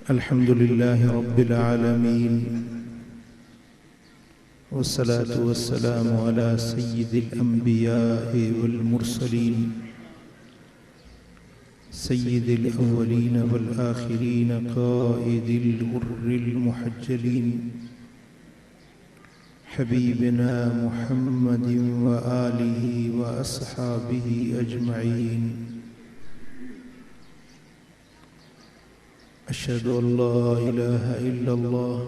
अल्हम्दुलिल्लाहि रब्बिल आलमीन वस्सलातु वस्सलामु अला सय्यिदिल अंबिया'i वल मुरसलीन सय्यिदिल अव्वलीन वल आखिरीन क़ाइदिल गुर्रिल मुहज्जलीन हबीबिना मुहम्मदिन व आलिहि व अस्हाबिहि अजमईन। अशहदु अल्ला इलाहा इल्लल्लाह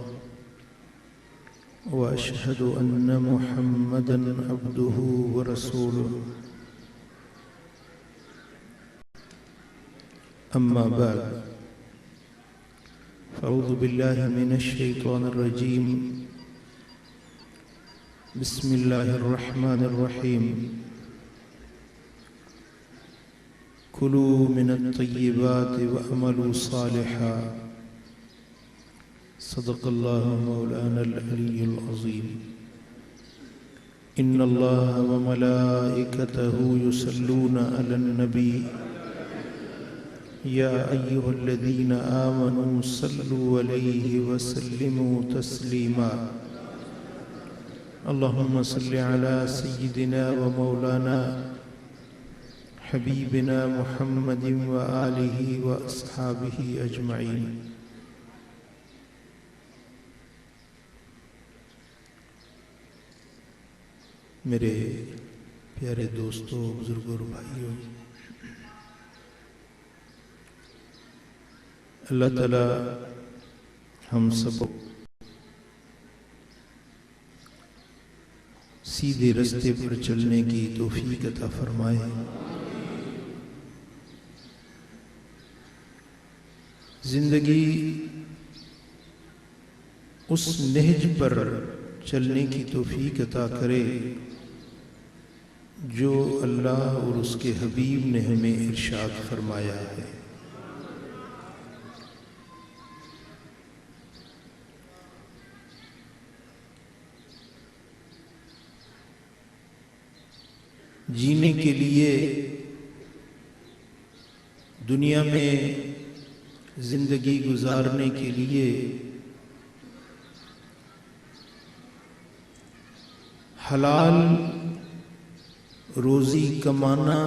व अशहदु अन्न मुहम्मदन अब्दुहु व रसूलुहु। अम्मा बाद फ़अऊज़ु बिल्लाहि मिनश शैतानिर रजीम। बिस्मिल्लाहिर रहमानिर रहीम। कुलू मिनत तय्यिबाति व अमलू सालिहा। सदक़ल्लाहु मौलानल अलियुल अज़ीम। इन्नल्लाह व मलाइकतहु युसल्लूना अलन नबी या अय्युहल्लज़ीना आमनू सल्लू अलैहि व सल्लिमू तस्लीमा। अल्लाहुम्मा सल्लि अला सय्यिदिना व मौलाना हबीबिना मुहम्मदिन व आलिहि व अस्हाबिहि अजमईन। मेरे प्यारे दोस्तों, बुजुर्गों और भाइयों, अल्लाह ताला हम सब सीधे रास्ते पर चलने की तौफीक अता फरमाए। जिंदगी उस नहज पर चलने की तौफीक अता करे जो अल्लाह और उसके हबीब ने हमें इरशाद फरमाया है। जीने के लिए दुनिया में जिंदगी गुजारने के लिए हलाल रोज़ी कमाना,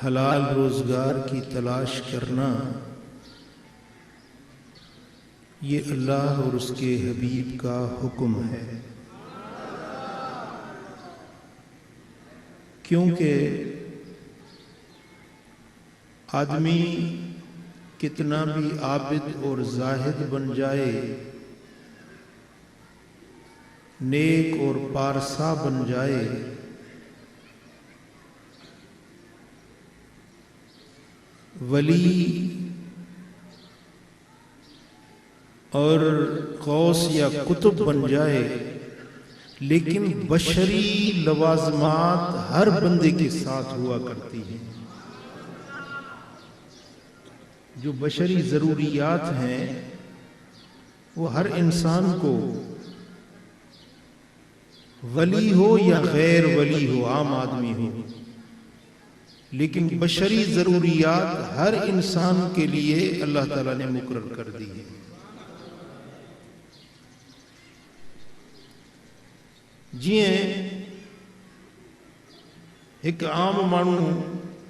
हलाल रोज़गार की तलाश करना, ये अल्लाह और उसके हबीब का हुक्म है। क्योंकि आदमी कितना भी आबिद और जाहिद बन जाए, नेक और पारसा बन जाए, वली और गौस या कुतुब बन जाए, लेकिन बशरी लवाजमात हर बंदे के साथ हुआ करती हैं। जो बशरी ज़रूरियात हैं वो हर इंसान को, वली हो या गैर वली हो, आम आदमी हो, लेकिन बशरी ज़रूरियात हर इंसान के लिए अल्लाह ताला ने मुकर्रर कर दी है। जिए एक आम मानू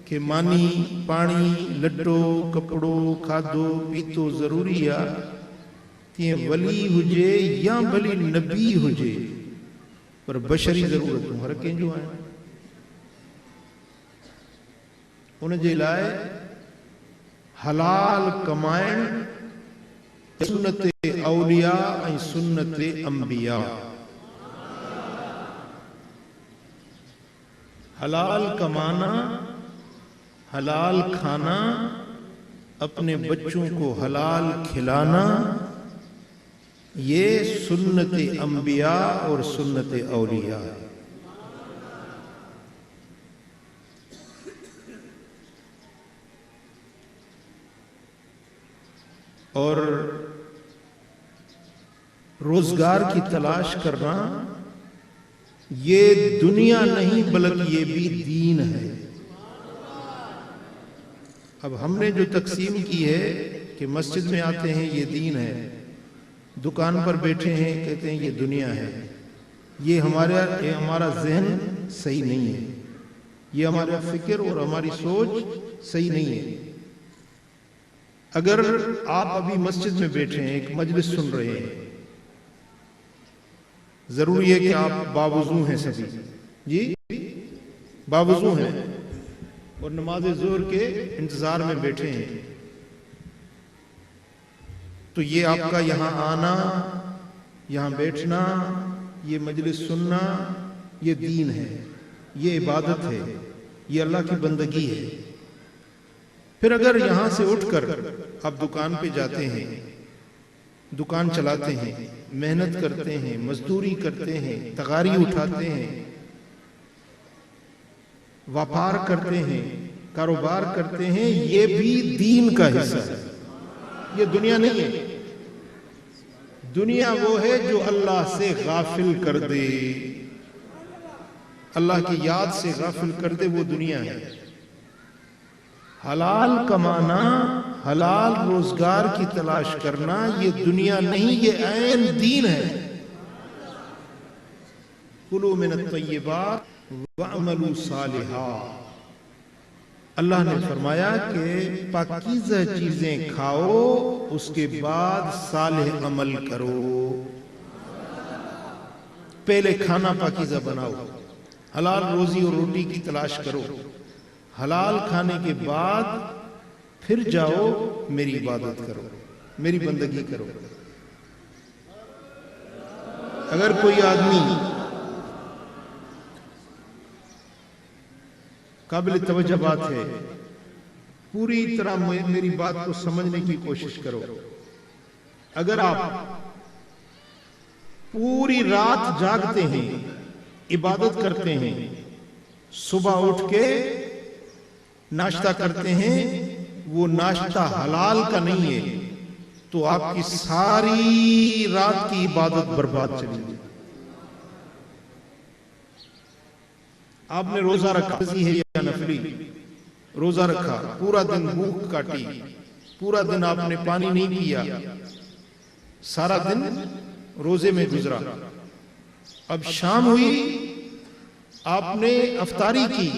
के मानी, पानी, लट्टो, कपड़ो, खाधो पीतो ज़रूरी आ, तीअं वली हुजे या भली नबी हुजे, पर बशरी ज़रूरतूं हर कंहिंजो आहिनि। उन जे लाइ हलाल कमाइण सुन्नत औलिया ऐं सुन्नत अंबिया। हलाल कमाना, हलाल खाना, अपने बच्चों को हलाल खिलाना, ये सुन्नत अंबिया और सुन्नत औलिया है। और रोजगार की तलाश करना ये दुनिया नहीं बल्कि ये भी दीन है। अब हमने जो तकसीम की है कि मस्जिद में आते हैं ये दीन है, दुकान पर बैठे हैं कहते हैं ये दुनिया है, ये हमारा जहन सही नहीं है, ये हमारा फिक्र और हमारी सोच सही नहीं है। अगर आप अभी मस्जिद में बैठे हैं, एक मजलिस सुन रहे हैं, जरूरी है कि आप बावजू हैं, सभी जी बावजू हैं और नमाज ज़ोहर के इंतजार में बैठे हैं, तो ये आपका यहाँ आना, यहाँ बैठना, ये मजलिस सुनना, ये दीन है, ये इबादत है, ये अल्लाह की बंदगी है। फिर अगर यहां से उठकर आप दुकान पे जाते हैं, दुकान चलाते हैं, मेहनत करते हैं, मजदूरी करते हैं, तगारी उठाते हैं, व्यापार करते हैं, कारोबार करते हैं, ये भी दीन का हिस्सा है, ये दुनिया नहीं है। दुनिया वो है जो अल्लाह से गाफिल कर दे, अल्लाह की याद से गाफिल कर दे, वो दुनिया है। हलाल कमाना, हलाल रोजगार की तलाश करना, ये दुनिया नहीं, ये ऐन दीन है। कुलू मिनत तय्यबात वअमलू सालिहा, अल्लाह ने फरमाया कि पाकीज़ा चीजें खाओ, उसके बाद सालेह अमल करो। पहले खाना पाकीज़ा बनाओ, हलाल रोजी और रोटी की तलाश करो, हलाल खाने के बाद फिर जाओ मेरी इबादत करो, मेरी बंदगी करो। अगर कोई आदमी काबिल तवज्जो बात है, पूरी तरह मेरी बात को समझने की कोशिश करो। अगर आप पूरी रात जागते हैं, इबादत करते हैं, सुबह उठ के नाश्ता करते हैं, वो नाश्ता हलाल का नहीं है, तो आपकी सारी रात की इबादत बर्बाद चली गई। आपने रोजा रखा है या नफली, रोजा रखा, पूरा दिन भूख काटी, पूरा दिन आपने पानी नहीं पिया, सारा दिन रोजे में गुजरा। अब शाम हुई, आपने अफ्तारी की,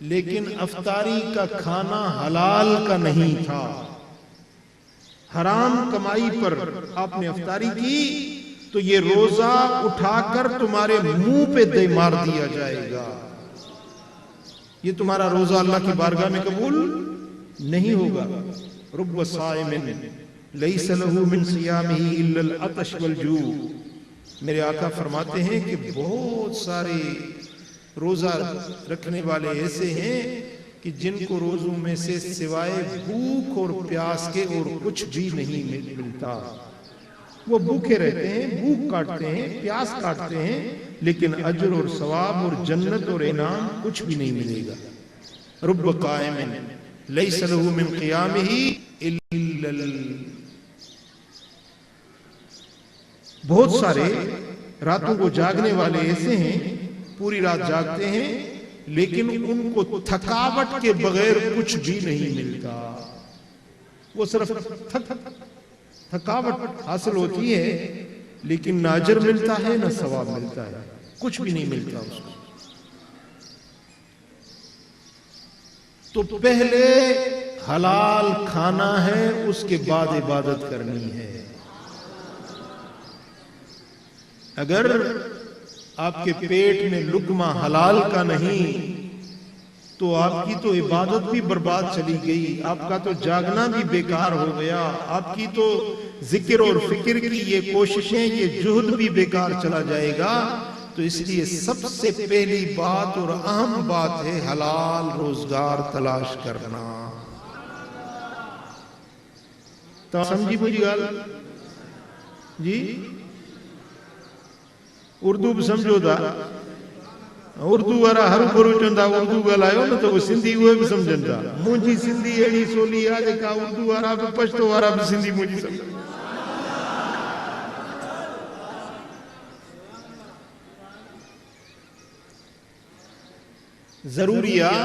लेकिन अफ्तारी का खाना हलाल का नहीं था, हराम कमाई पर आपने अफ्तारी की, तो ये रोजा उठाकर तुम्हारे मुंह पे दे मार दिया जाएगा। ये तुम्हारा रोजा अल्लाह की बारगाह में कबूल नहीं होगा। रुब्ब साइमिन लैसा लहू मिन सियामिही इल्लल अतश वल जू, मेरे आका फरमाते हैं कि बहुत सारे रोजा रखने वाले ऐसे हैं कि जिनको रोजों में से सिवाय भूख और प्यास के और कुछ भी नहीं मिलता। वो भूखे रहते हैं, भूख काटते हैं, प्यास काटते हैं, लेकिन अजर और सवाब और जन्नत और इनाम कुछ भी नहीं मिलेगा। रुब्ब कायमिन लैसा लहू मिन क़ियामिही इल्लल, बहुत सारे रातों को जागने वाले ऐसे हैं, पूरी रात जागते हैं, लेकिन उनको थकावट के बगैर कुछ भी नहीं मिलता। वो सिर्फ थकावट हासिल होती है, लेकिन ना अजर मिलता है ना सवाब मिलता है, कुछ भी नहीं मिलता उसको। तो पहले हलाल खाना है, उसके बाद इबादत करनी है। अगर आपके पेट में लुकमा हलाल का नहीं, तो आपकी तो इबादत भी बर्बाद चली गई, आपका तो जागना भी बेकार हो गया, आपकी तो जिक्र और फिक्र की ये कोशिशें, ये जुहद भी बेकार चला जाएगा। तो इसलिए सबसे पहली बात और अहम बात है हलाल रोजगार तलाश करना। तो समझी मुझी गाल जी, उर्दू भी समझो था, उर्दू वारा हर गुरु चंदा उर्दू ॻाल्हायो न, तो वो सिंधी उहे भी समझनि था। मुंहिंजी सिंधी अहिड़ी सोली आहे जेका उर्दू वारा भी पछतो वारा भी सिंधी मुंहिंजी समझ। ज़रूरी आहे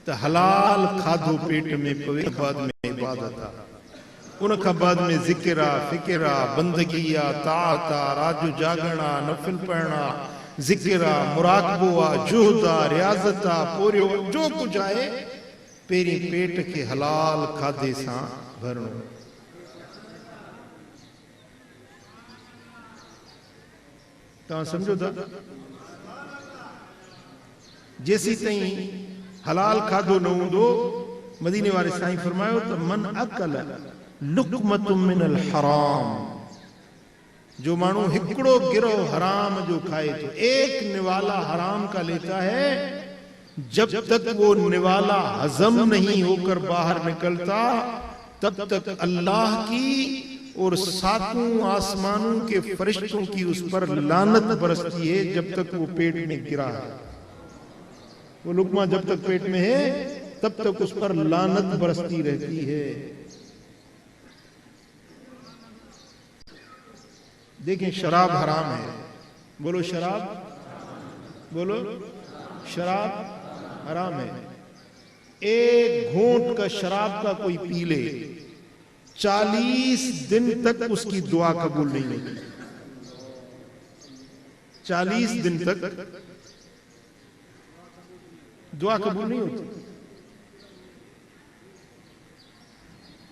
त तो हलाल खाधो पेट में पवे, बाद में इबादत आ, उन खां बाद में ज़िक्र आ, फिक्र आ, बंदगी आ, ताअत आ, रात जो जागणा, नफिल पढ़ना, ज़िक्र आ, मुराकबो आ, जुहद आ, रियाज़त आ, पोरियो जो कुछ आहे पेरी पेट के हलाल खाधे सां भरणो। तव्हां सम्झो था? जेसी ताईं हलाल खाधो न हूंदो, मदीने वारे साईं फरमायो त मन अकल लुक़मतुम मिनल हराम, जो मानू हिकड़ो गिरो हराम जो खाए तो एक निवाला हराम का लेता है, जब तक वो निवाला हजम नहीं होकर बाहर निकलता तब तक अल्लाह की और सातों आसमानों के फरिश्तों की उस पर लानत बरसती है जब तक वो पेट में गिरा है। वो लुकमा जब तक पेट में है तब तक उस पर लानत बरसती रहती है। देखें, शराब हराम है, बोलो शराब, बोलो शराब हराम है। एक घूंट का शराब का कोई पी ले, 40 दिन तक उसकी दुआ कबूल नहीं होगी। 40 दिन तक दुआ कबूल नहीं होती।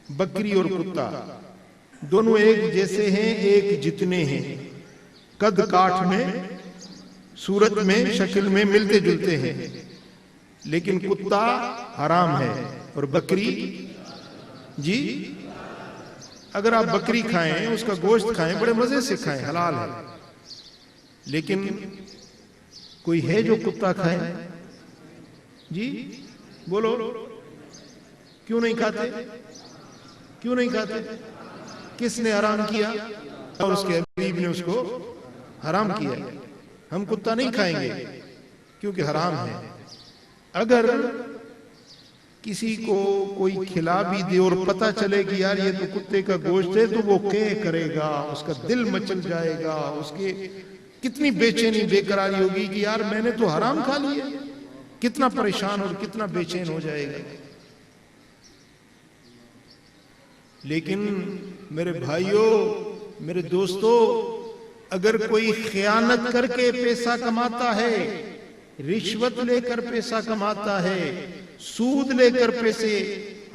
बकरी और कुत्ता दोनों एक जैसे हैं, एक जितने हैं, कद काठ में, सूरत में, शक्ल में मिलते जुलते हैं, लेकिन कुत्ता हराम है और बकरी जी, अगर आप बकरी खाएं, उसका गोश्त खाएं, बड़े मजे से खाएं, हलाल है, लेकिन कोई है जो कुत्ता खाए जी? बोलो, क्यों नहीं खाते? क्यों नहीं खाते? किसने हराम किया? और उसके हबीब ने उसको हराम किया। हम कुत्ता नहीं खाएंगे क्योंकि हराम है। अगर किसी को कोई खिला भी दे और पता चले कि यार ये तो कुत्ते का गोश्त है, तो वो क्या करेगा, उसका दिल मचल जाएगा, उसके कितनी बेचैनी बेकरारी होगी कि यार मैंने तो हराम खा लिया, कितना परेशान और कितना बेचैन हो जाएगा। लेकिन मेरे भाइयों, मेरे दोस्तों, अगर कोई खयानत करके पैसा कमाता है, रिश्वत लेकर पैसा कमाता है, सूद लेकर पैसे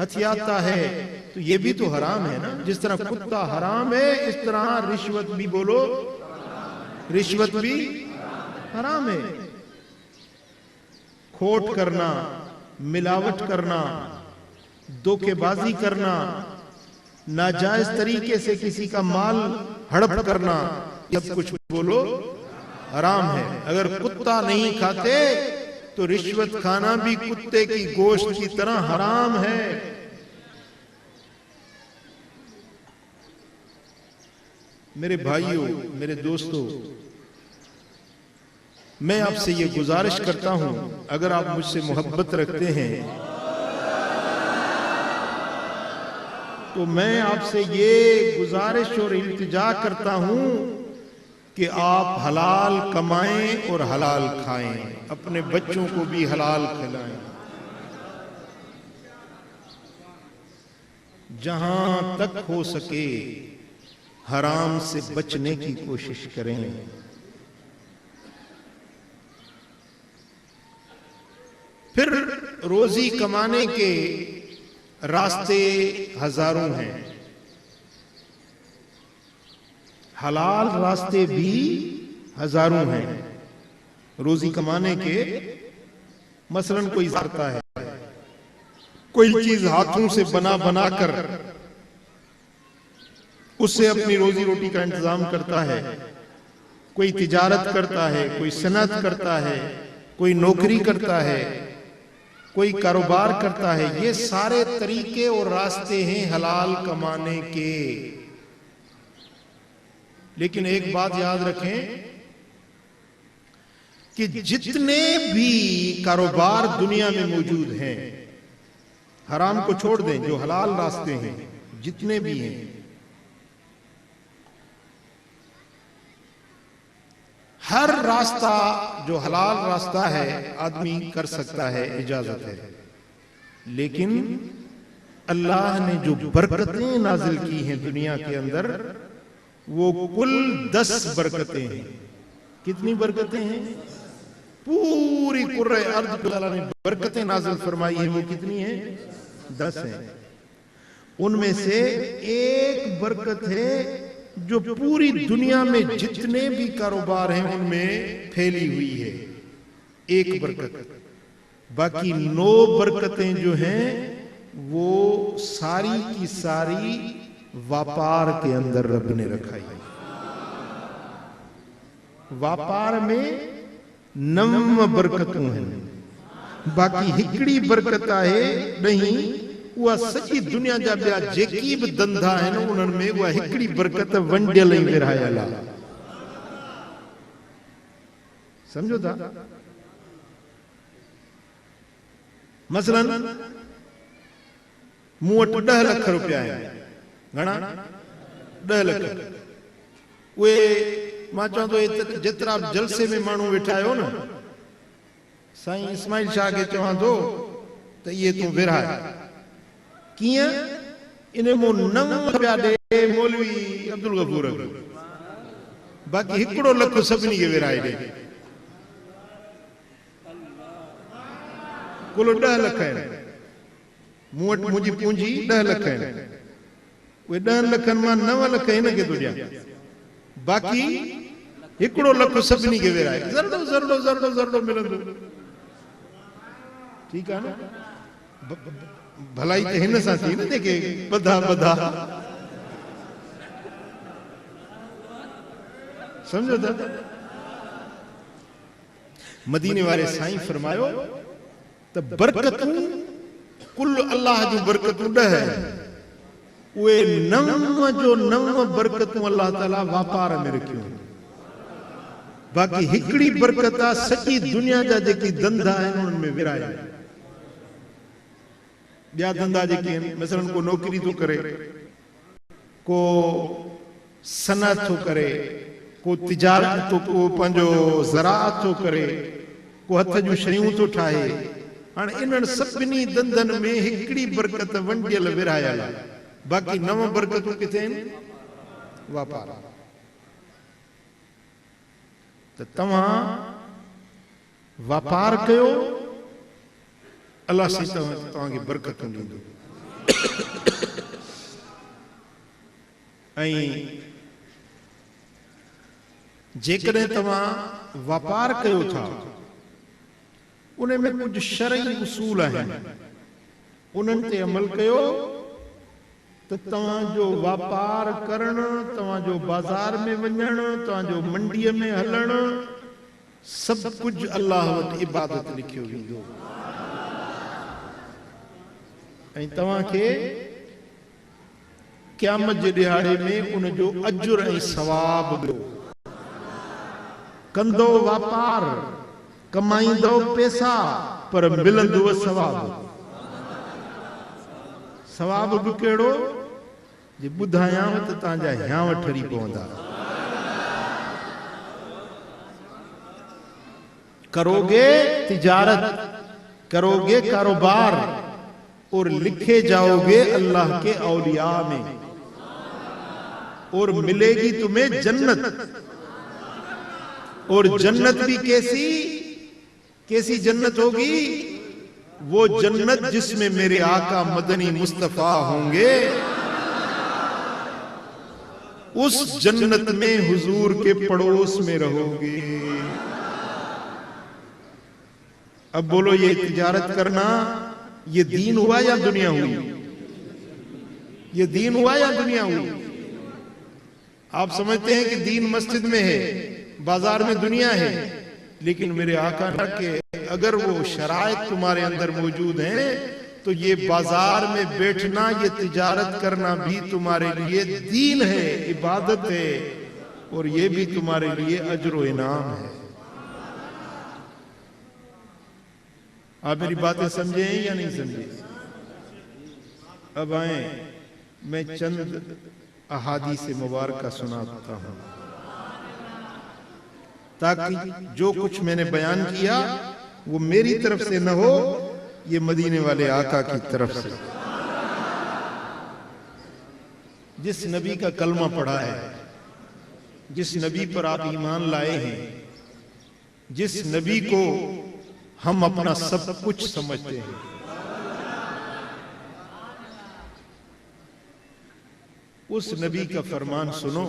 हथियाता है, तो ये भी तो हराम है ना। जिस तरह कुत्ता हराम है, इस तरह रिश्वत भी, बोलो, रिश्वत भी हराम है। खोट करना, मिलावट करना, धोखेबाजी करना, नाजायज तरीके से किसी का माल हड़प करना, सब कुछ बोलो हराम है। अगर कुत्ता नहीं खाते तो रिश्वत खाना भी कुत्ते की गोश्त की तरह हराम है। मेरे भाइयों, मेरे दोस्तों, मैं आपसे ये गुजारिश करता हूं, अगर आप मुझसे मोहब्बत रखते हैं तो मैं आपसे ये गुजारिश और इल्तिजा करता हूं कि आप हलाल कमाएं और हलाल खाएं, अपने बच्चों को भी हलाल खिलाएं। जहां तक हो सके हराम से बचने की कोशिश करें। फिर रोजी कमाने के रास्ते हजारों हैं, हलाल रास्ते भी हजारों हैं रोजी कमाने के। मसलन कोई करता है, कोई चीज हाथों से बना बना कर उससे अपनी रोजी रोटी का इंतजाम करता है, कोई तिजारत करता है, कोई सनत करता है, कोई नौकरी करता है, कोई कारोबार करता है। ये सारे तरीके और रास्ते हैं हलाल कमाने के। लेकिन एक बात याद रखें कि जितने भी कारोबार दुनिया में मौजूद हैं, हराम को छोड़ दें, जो हलाल रास्ते हैं जितने भी हैं, हर रास्ता जो हलाल रास्ता है आदमी कर सकता है, इजाजत है। लेकिन अल्लाह ने जो बरकतें नाजिल की हैं दुनिया के अंदर, वो कुल 10 बरकतें हैं। कितनी बरकतें हैं? पूरी कुर्रे अर्द को अल्लाह ने बरकतें नाजिल फरमाई हैं, वो कितनी हैं? 10 हैं। उनमें से एक बरकत है जो पूरी दुनिया में जितने भी कारोबार हैं उनमें फैली हुई है, एक बरकत। बाकी 9 बरकतें जो हैं वो सारी की सारी व्यापार के अंदर रब ने रखाई। व्यापार में 9 बरकतों हैं। बाकी हिकड़ी बरकत है नहीं, उहा सॼी दुनिया जा ॿिया जेकी बि धंधा आहिनि उन्हनि में उहा हिकड़ी बरकत वंडियल ई विरहायल आहे। समझो था? मसलन मूं वटि 10 लख रुपया आहिनि। घणा? 10 लख। उहे मां चवां थो जेतिरा जलसे में माण्हू वेठा आहियो न, साईं इस्माइल शाह खे चवां थो त इहे तूं विरहाए। कीअं? इन मूं 9 रुपया ॾे मौलवी अब्दुल गफूर खे, बाक़ी 1 लख सभिनी खे विरहाए ॾे। कुल 10 लख आहिनि। मूं वटि मुंहिंजी पूंजी 10 लख आहिनि। उहे 10 लखनि मां 9 लख हिन खे थो ॾियां, बाक़ी 1 लख सभिनी खे विरहाए। ज़रड़ो ज़रड़ो ज़रड़ो ज़रड़ो मिलंदो। ठीकु आहे न? भलाई त हिन सां थी न, जेके ॿधा ॿधा। समझो था? मदीने वारे साईं फरमायो त बरकतूं कुल अल्लाह जूं बरकतूं 10 आहिनि। उहे 9 जो 9 बरकतूं अल्लाह ताला वापार में रखियूं। बाक़ी हिकड़ी बरकत आहे सॼी दुनिया जा जेकी धंधा आहिनि उन्हनि में विराए। ॿिया धंधा जेके आहिनि, मसलन को नौकरी थो करे, को सनत थो करे, को तिजारत थो, को पंहिंजो ज़राअत थो करे, को हथ जूं शयूं थो ठाहे। हाणे इन्हनि सभिनी धंधनि में हिकड़ी बरकत वंडियल विरहायल आहे। बाक़ी 9 बरकतूं किथे आहिनि? वापार। त तव्हां वापार कयो, अल्लाह से तव्हांखे बरकतूं ॾींदो। ऐं जेकॾहिं तव्हां वापार कयो था, उन में कुझु शरई उसूल आहिनि, उन्हनि ते अमल कयो त तव्हांजो वापार करणु, तव्हांजो बाज़ार में वञणु, तव्हांजो मंडीअ में हलणु, सभु कुझु अल्लाह वटि इबादत लिखियो वेंदो। ऐं तव्हांखे क़यामत जे ॾिहाड़े में उन जो अजुर ऐं सवाब मिलंदो। कंदो वापार, कमाईंदो पैसा, पर मिलंदो सवाब। सवाब बि कहिड़ो? जे ॿुधायांव त तव्हांजा हियांव ठरी पवंदा। करोगे तिजारत, करोगे कारोबार और लिखे जाओगे अल्लाह के औलिया में, और मिलेगी तुम्हें जन्नत। और जन्नत भी कैसी कैसी जन्नत होगी? वो जन्नत जिसमें मेरे आका मदनी मुस्तफा होंगे। उस जन्नत में हुजूर के पड़ोस में रहोगे। अब बोलो, ये तिजारत करना ये दीन हुआ या दुनिया हुई? ये दीन हुआ या दुनिया हुई? आप समझते हैं कि दीन मस्जिद में है, बाजार में दुनिया है, लेकिन मेरे आका के अगर वो शराइत तुम्हारे अंदर मौजूद हैं तो ये बाजार में बैठना, ये तिजारत करना भी तुम्हारे लिए दीन है, इबादत है, और ये भी तुम्हारे लिए अजर व इनाम है। आप मेरी बातें समझे या नहीं समझे? अब आए, मैं चंद अहादीस मुबारक सुनाता हूं ताकि जो कुछ मैंने बयान किया वो मेरी तरफ से न हो, ये मदीने वाले आका की तरफ से। जिस नबी का कलमा पढ़ा है, जिस नबी पर आप ईमान लाए हैं, जिस नबी को हम अपना सब कुछ समझते हैं, उस नबी का फरमान सुनो,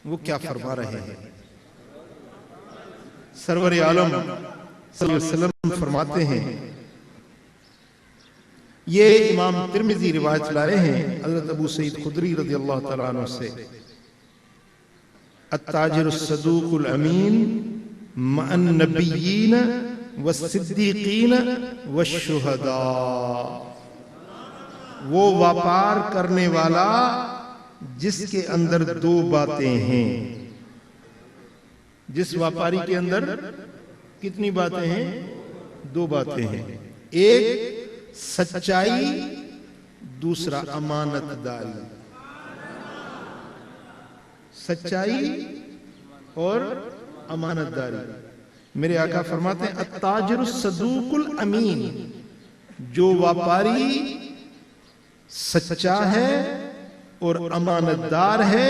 वो क्या फरमा रहे हैं। सरवर आलम सल्लल्लाहु अलैहि वसल्लम फरमाते हैं, ये इमाम तिरमिज़ी रिवायत ला रहे हैं हज़रत अबू सईद खुदरी रज़ियल्लाहु तआला अन्हु से, अत्ताजिर सदूकुल अमीन मअन नबिय्यीन वस्सिद्दीकीन वश्शुहदा। वो व्यापार करने वाला जिसके अंदर दो बातें हैं। जिस व्यापारी के अंदर कितनी बातें हैं? दो बातें हैं। एक सच्चाई, दूसरा अमानतदारी। सच्चाई और अमानतदारी। मेरे आका फरमाते हैं अत्ताजिरुस सदूकुल अमीन, जो व्यापारी सच्चा है और अमानतदार है,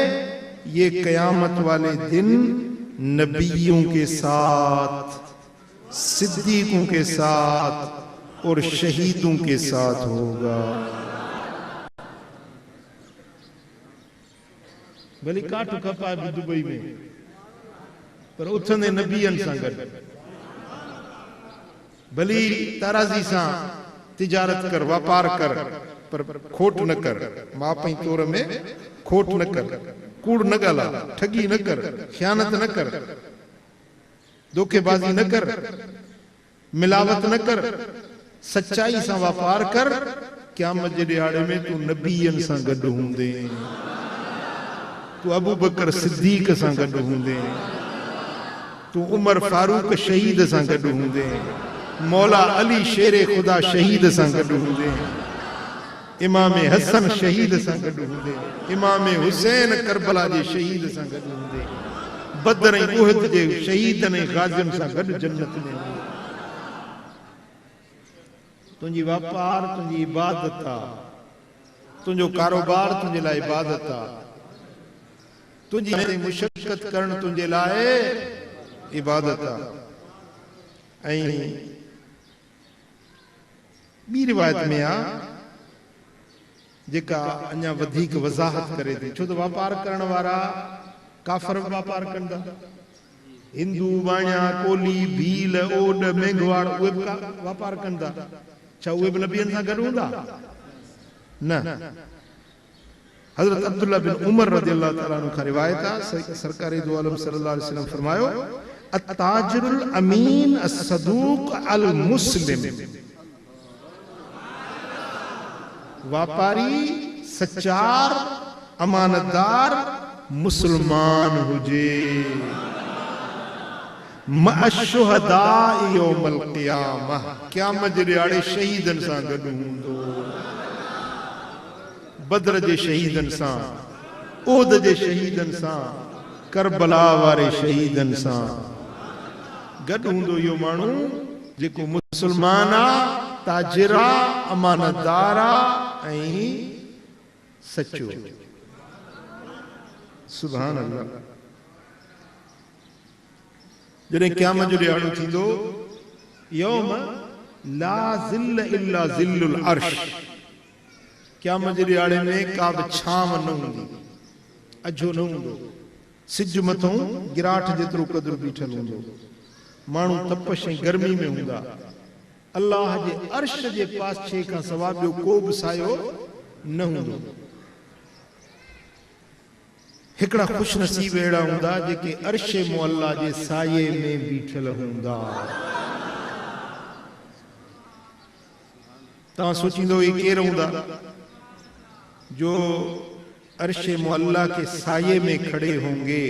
ये कयामत वाले दिन नबियों के साथ, सिद्दीकों के साथ और शहीदों के साथ होगा। भली काटू खपा भी दुबई में, पर उथंदे नबियन सां गॾु। भली ताराज़ी सां तिजारत कर, वापार कर, पर खोट न कर। मां पई तौर में खोट न कर, कूड़ न ॻाल्हा, ठगी न कर, ख़यानत न कर, धोखेबाज़ी न कर, मिलावत न कर, सच्चाई सां वापार कर। क़यामत जे ॾियारे में तू नबियन सां गॾु हूंदे, तू अबू बकर सिद्दीक सां गॾु हूंदे, तू उमर फारूक शहीद सां गॾु हूंदे, मौला अली शेरे खुदा शहीद सां गॾु हूंदे, इमाम हसन शहीद सां गॾु हूंदे, इमाम हुसैन करबला जे शहीद सां गॾु हूंदे, बदर ऐं उहद जे शहीदनि ऐं गाज़ियुनि सां गॾु जन्नत में हूंदे। तुंहिंजी वापार तुंहिंजी इबादत आहे, तुंहिंजो कारोबार तुंहिंजे लाइ इबादत आहे, तुंहिंजी मुशक्क़त करणु तुंहिंजे लाइ इबादत आहे। ऐं ॿी रिवायत में आहे जेका अञा वधीक वज़ाहत करे थी, छो त वापार करण वारा काफ़र वापार कंदा, हिंदू, वाणिया, कोली, भील, ओड, मेघवाड़, उहे बि वापार कंदा। छा उहे बि नबियनि सां गॾु हूंदा? न। हज़रत अब्दुल्लाह बिन उमर रज़ियल्लाहु तआला अन्हु खां रिवायत आहे, सरकार दो आलम सल्लल्लाहु अलैहि वसल्लम फरमायो, अत्ताजिरुल अमीन अस्सदूक अल मुस्लिम। व्यापारी सच्चार, अमानतदार मुसलमान हुजे, मअशुहदा यौमल क़ियामह, क़यामत जे ॾियारे शहीदनि सां गॾु हूंदो। बदर जे शहीदनि सां, उहद जे शहीदनि सां, करबला वारे शहीदनि सां गॾु हूंदो। इहो माण्हू जेको मुसलमान आहे, ताजिर आहे, अमानतदार आहे ऐं सचो। सुभान अल्लाह। जॾहिं क़यामत जो ॾियारो थींदो, यौम ला ज़िल्ल इल्ला ज़िल्लुल अर्श, क़यामत जे ॾियारे में का बि छांव न हूंदी, अझो न हूंदो, सिज मथां गिराठ जेतिरो क़दुरु बीठल हूंदो, माण्हू तपश ऐं गर्मी में हूंदा। अल्लाह जे अर्श जे पासे खां सवाइ ॿियो को बि सायो न हूंदो। हिकिड़ा खुश नसीब अहिड़ा हूंदा जेके अर्श मुअल्ला जे साये में बीठल हूंदा। तव्हां सोचींदो ही केर हूंदा जो अर्श मुअल्ला के साये में खड़े होंगे?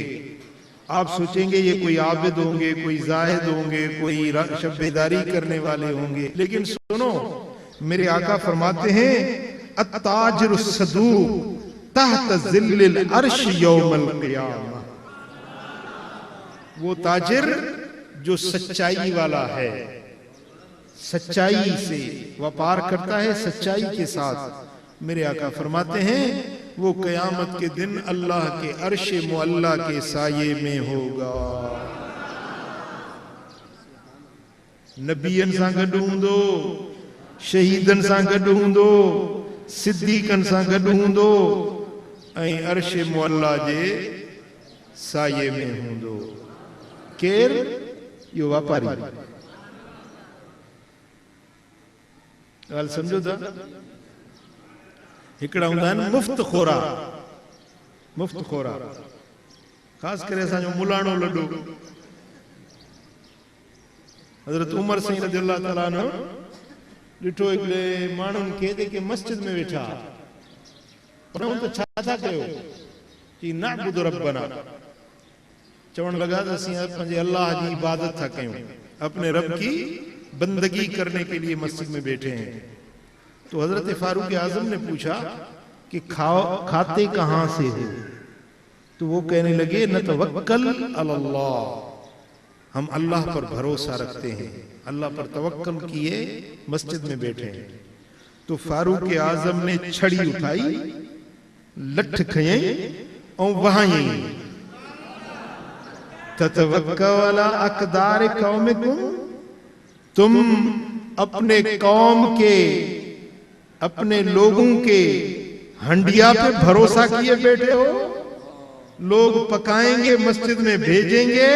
आप सोचेंगे ये कोई आबिद होंगे, कोई जाहिद होंगे, कोई शब्बेदारी करने वाले होंगे। लेकिन सुनो, मेरे आका फरमाते हैं अत्ताजिरुस सदूक तहत ज़िल्लिल अर्श यौमल क़ियामह। वो ताजिर जो सच्चाई वाला है, सच्चाई से व्यापार करता है, सच्चाई के साथ। मेरे आका फरमाते हैं वो कयामत के दिन अल्लाह के अर्श मुअल्ला के साये में होगा। नबीअन सां गॾु हूंदो, शहीदन सां गॾु हूंदो, सिद्दीकन सां गॾु हूंदो ऐं अर्श मुअल्ला जे साये में हूंदो। केर? यो वापारी। ॻाल्हि सम्झो था? हिकिड़ा हूंदा आहिनि मुफ़्त खोरा, मुफ़्त खोरा। ख़ासि करे असांजो मुलाणो लॾो हज़रत उमर साईं रज़ियल्लाहु ताला अन्हु ॾिठो हिकिड़े माण्हुनि खे जेके मस्जिद में वेठा, पर त छा था कयो? कि नअबुदु रब्बना, चवण लगा त असीं पंहिंजे अल्लाह जी इबादत था कयूं, अपने रब की बंदगी करने के लिए मस्जिद में बैठे हैं। तो हजरत फारूक आजम ने पूछा कि खाते कहां से हो? तो वो कहने लगे नतवक्कल अलल्लाह, हम अल्लाह पर भरोसा रखते हैं, अल्लाह पर तवक्कल किए मस्जिद में बैठे हैं। तो फारूक आजम ने छड़ी उठाई, लठ खयई और वहां ततवक्कल अला अक़दार कौमिकुम, तुम अपने कौम के, अपने लोगों के हंडिया पे भरोसा किए बैठे हो। लोग पकाएंगे, मस्जिद में भेजेंगे,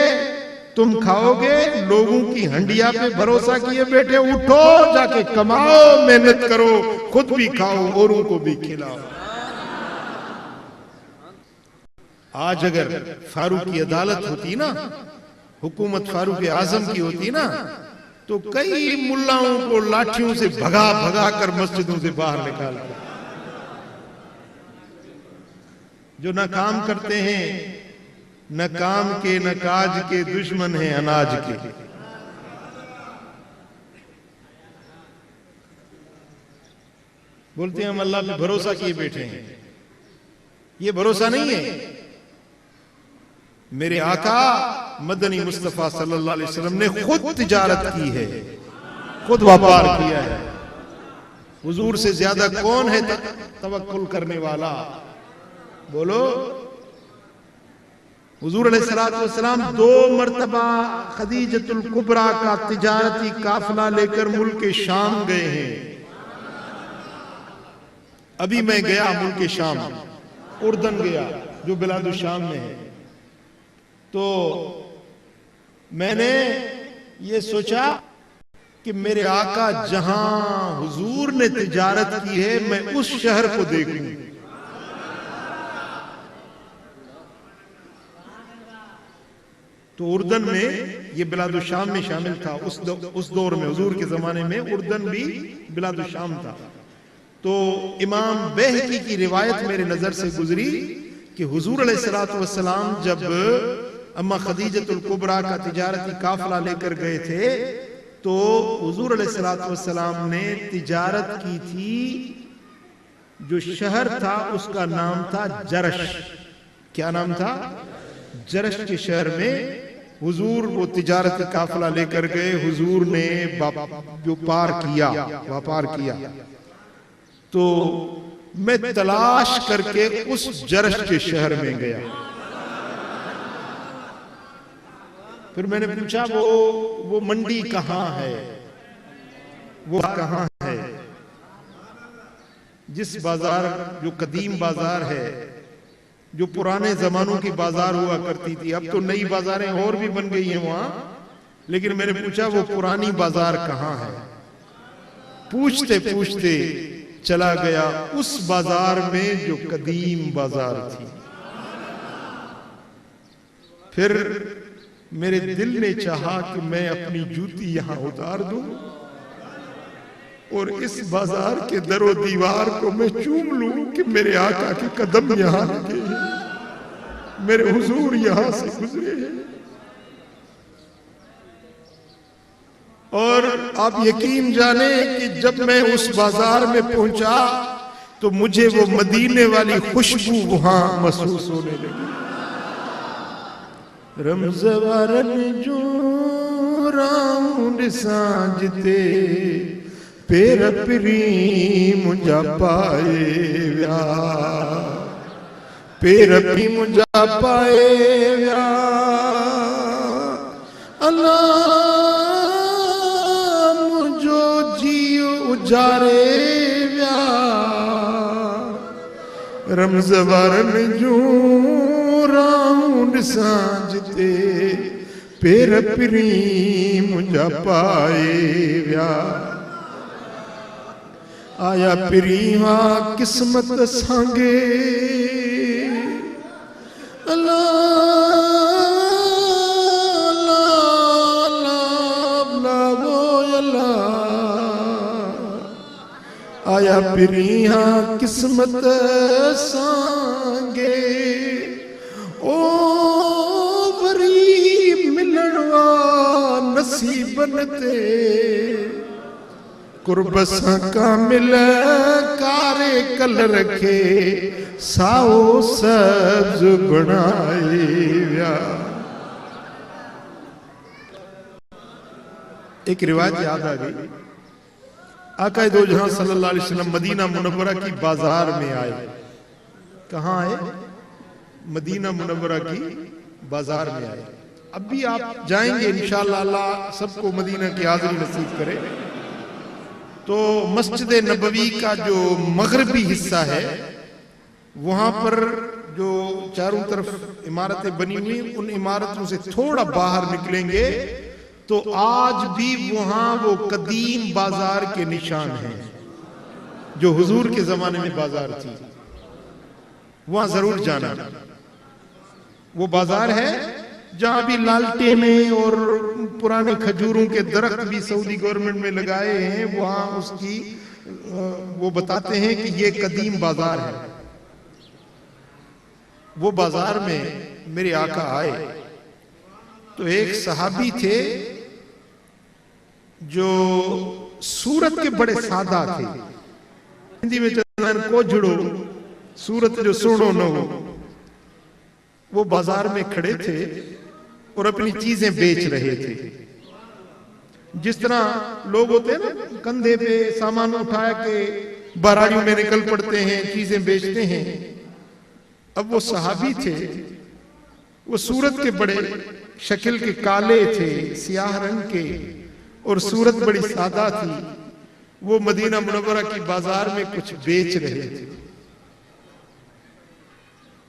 तुम खाओगे, लोगों की हंडिया पे भरोसा किए बैठे। उठो, जाके कमाओ, मेहनत करो, खुद भी खाओ, औरों को भी खिलाओ। आज अगर फारूक की अदालत होती ना, हुकूमत फारूक आजम की होती ना, तो कई मुल्लाओं को लाठियों से भगा भगा कर मस्जिदों से बाहर निकाल कर, जो न काम करते हैं, न काम के न काज के, दुश्मन हैं अनाज के। बोलते हैं हम अल्लाह पे भरोसा किए बैठे हैं, ये भरोसा नहीं है। मेरे आका मदनी मुस्तफा सल्लल्लाहु अलैहि वसल्लम ने खुद तिजारत की है, खुद व्यापार किया है। हुजूर से ज्यादा कौन है तवक्कुल करने वाला? बोलो। हुजूर अलैहिस्सलातु वस्सलाम 2 मर्तबा खदीजतुल कुबरा का तिजारती काफिला लेकर मुल्क शाम गए हैं। अभी मैं गया मुल्क शाम, उर्दन गया जो बिलादु शाम में है। तो मैंने ये सोचा कि मेरे आका जहां हुजूर ने तिजारत की है, मैं उस शहर को देखूं। तो उर्दन में, ये बिलादु शाम में शामिल था उस दौर में, हुजूर के जमाने में उर्दन भी बिलादु शाम था। तो इमाम बैहकी की रिवायत मेरे नजर से गुजरी कि हुजूर अलैहिस्सलातु वस्सलाम जब अम्मा खदीजतुल कुबरा का तिजारती काफिला लेकर गए थे, तो हुजूर अलैहिस्सलातु वस्सलाम ने तिजारत की थी, जो शहर था उसका नाम था जरश। क्या नाम था? जरश के शहर में हुजूर वो तिजारती काफिला लेकर गए। हुजूर ने व्यापार किया। तो मैं तलाश करके उस जरश के शहर में गया। फिर मैंने पूछा वो मंडी कहां है, वो कहां है? जिस बाजार, जो कदीम बाजार है, जो पुराने जमानों की बाजार हुआ करती थी, अब तो नई बाजारें और भी बन गई हैं वहां, लेकिन मैंने पूछा वो पुरानी बाजार कहां है? पूछते पूछते चला गया उस बाजार में जो कदीम बाजार थी। फिर मेरे दिल ने चाहा कि मैं अपनी जूती यहां उतार दूं और इस बाजार के दरो दीवार को मैं चूम लूं कि मेरे आका के कदम यहां लगे हैं, मेरे हुजूर यहां से गुजरे हैं। और आप यकीन जाने कि जब मैं उस बाजार में पहुंचा तो मुझे वो मदीने वाली खुशबू वहां महसूस होने लगी। रमज़वारन जो राउंड सांझते पेर पिरी मुंजा पाए व्या पेर पी मुंजा पाए व्या अल्लाह मुंजो जीव उजारे व्या रमज़ वारन जूं राउंड सांझते पेर पिरी मुंजा पाए व्या आया पिरीवा किस्मत सांगे अल्लाह आया पिरिया किस्मत सांगे ओ वरी मिलनवा नसीबन ते कुर्बसा कामिल कारे कल रखे साओ सब्ज बनाए व्या। एक रिवायत याद आ गई, आका दो जहां सल्लल्लाहु अलैहि वसल्लम मदीना मुनव्वरा की बाजार में आए। कहां आए? मदीना मुनव्वरा की बाजार में आए। अब भी आप जाएंगे इंशाअल्लाह, अल्लाह सबको मदीना की हाज़िरी नसीब करे। तो मस्जिद नबवी का जो मगरबी हिस्सा है वहां पर जो चारों तरफ इमारतें बनी हुई, उन इमारतों से थोड़ा बाहर निकलेंगे तो आज भी वहां वो कदीम बाजार के निशान हैं जो हुजूर के जमाने में बाजार थी। वहां जरूर जाना। वो बाजार है जहां भी लालटेनें और पुराने खजूरों के दरख्त भी सऊदी गवर्नमेंट में लगाए हैं। वहां उसकी वो बताते हैं कि ये कदीम बाजार है। वो बाजार में मेरे आका आए तो एक सहाबी थे जो सूरत के बड़े सादा थे। हिंदी में चलन को जुड़ो सूरत जो सुनो न हो। वो बाजार में खड़े थे और अपनी चीजें बेच रहे थे। जिस तरह लोग होते हैं ना, कंधे पे सामान उठा के बारारियों में निकल पड़ते हैं, चीजें बेचते हैं। अब वो सहाबी थे, वो सूरत के बड़े शक्ल के काले थे, सियाह रंग के, और सूरत बड़ी सादा थी। वो मदीना मुनव्वरा की बाजार में कुछ बेच रहे थे।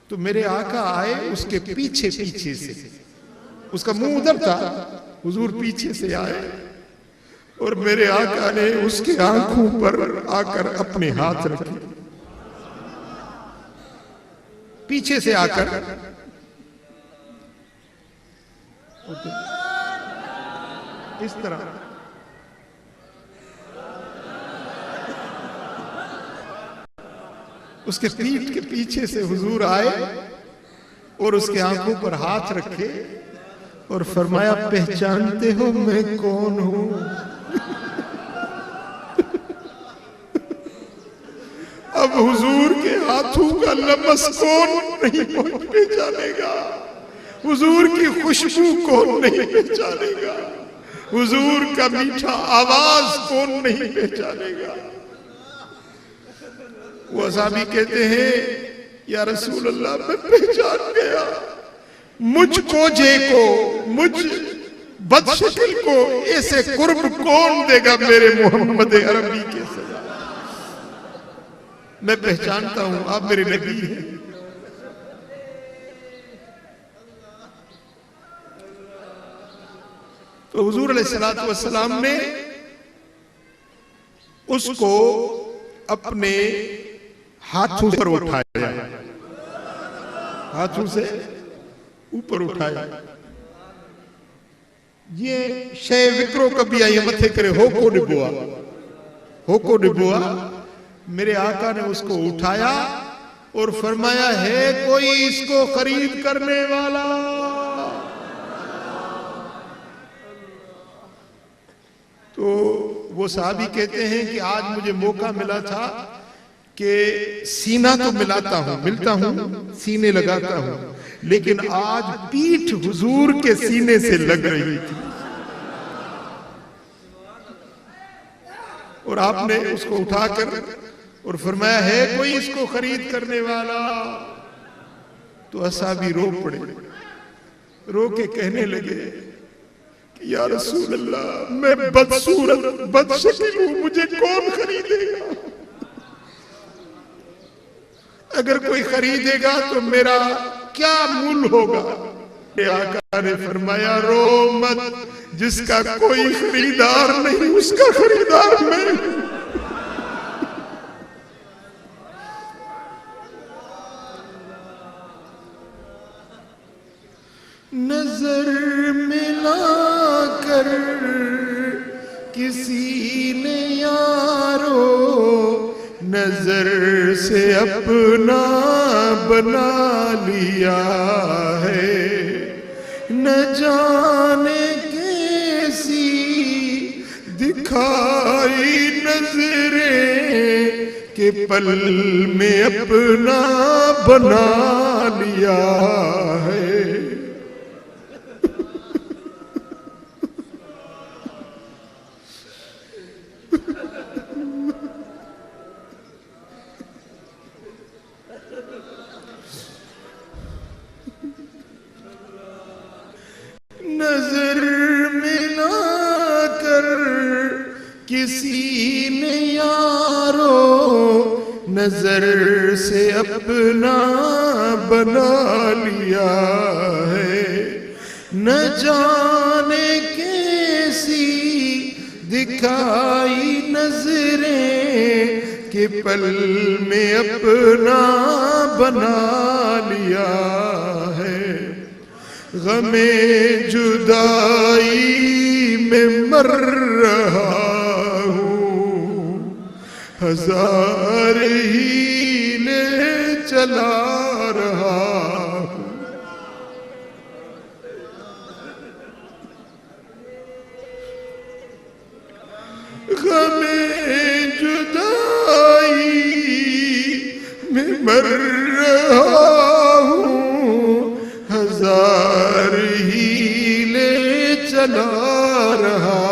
तो मेरे आका आए उसके पीछे पीछे से, उसका मुंह उधर था, हुजूर पीछे से आए और मेरे आका ने उसके आंखों पर आकर अपने हाथ रखे। पीछे से आकर इस तरह उसके पीठ के पीछे से हुजूर आए और उसके आंखों पर हाथ रखे और फरमाया, पहचानते हो मैं कौन हूं? अब हुजूर के हाथों का लमस कौन नहीं पहचानेगा? हुजूर की खुशबू कौन नहीं पहचानेगा? हुजूर का मीठा आवाज कौन नहीं पहचानेगा? वो असाबी कहते हैं, या रसूल अल्लाह मैं पहचान गया। मुझको जे को, मुझ बदशक्ल को ऐसे कुर्ब कौन देगा मेरे मोहम्मद अरबी के सजा? मैं पहचानता हूं आप मेरे नबी हैं। तो हुजूर अलैहिस्सलातु वस्सलाम ने उसको अपने हाथों पर उठाया, हाथों से ऊपर उठाया। ये शय विक्रो कभी आई मथे करे होको डिबुआ, होको डिबुआ। मेरे आका ने उसको उठाया और फरमाया, है कोई इसको खरीद करने वाला? तो वो साहबी कहते हैं कि आज मुझे मौका मिला था कि सीना तो मिलाता हूं, मिलता हूं, सीने लगाता हूं, लेकिन आज पीठ हुजूर के सीने से लग रही थी। और आपने उसको उठाकर और फरमाया है कोई इसको खरीद करने वाला? तो असहाबी रो पड़े, रो के कहने लगे कि या रसूल अल्लाह, मैं बदसूरत बदशक्ल हूं, मुझे कौन खरीदेगा? अगर कोई खरीदेगा तो मेरा क्या मूल होगा? आका ने फरमाया रो मत, जिसका कोई खरीदार नहीं उसका खरीदार मैं। नजर मिलाकर किसी ने यारो नजर से अपना बना लिया है, न जाने कैसी दिखाई नजरें के पल में अपना बना लिया है। नजर मिलाकर किसी ने यारो नजर से अपना बना लिया है, न जाने कैसी दिखाई नजरें के पल में अपना बना लिया है। गमे जुदाई में मर रहा हूँ, हजार हीले चला रहा हूँ। गमे जुदाई में मर रहा हूँ, हजार हीले चला रहा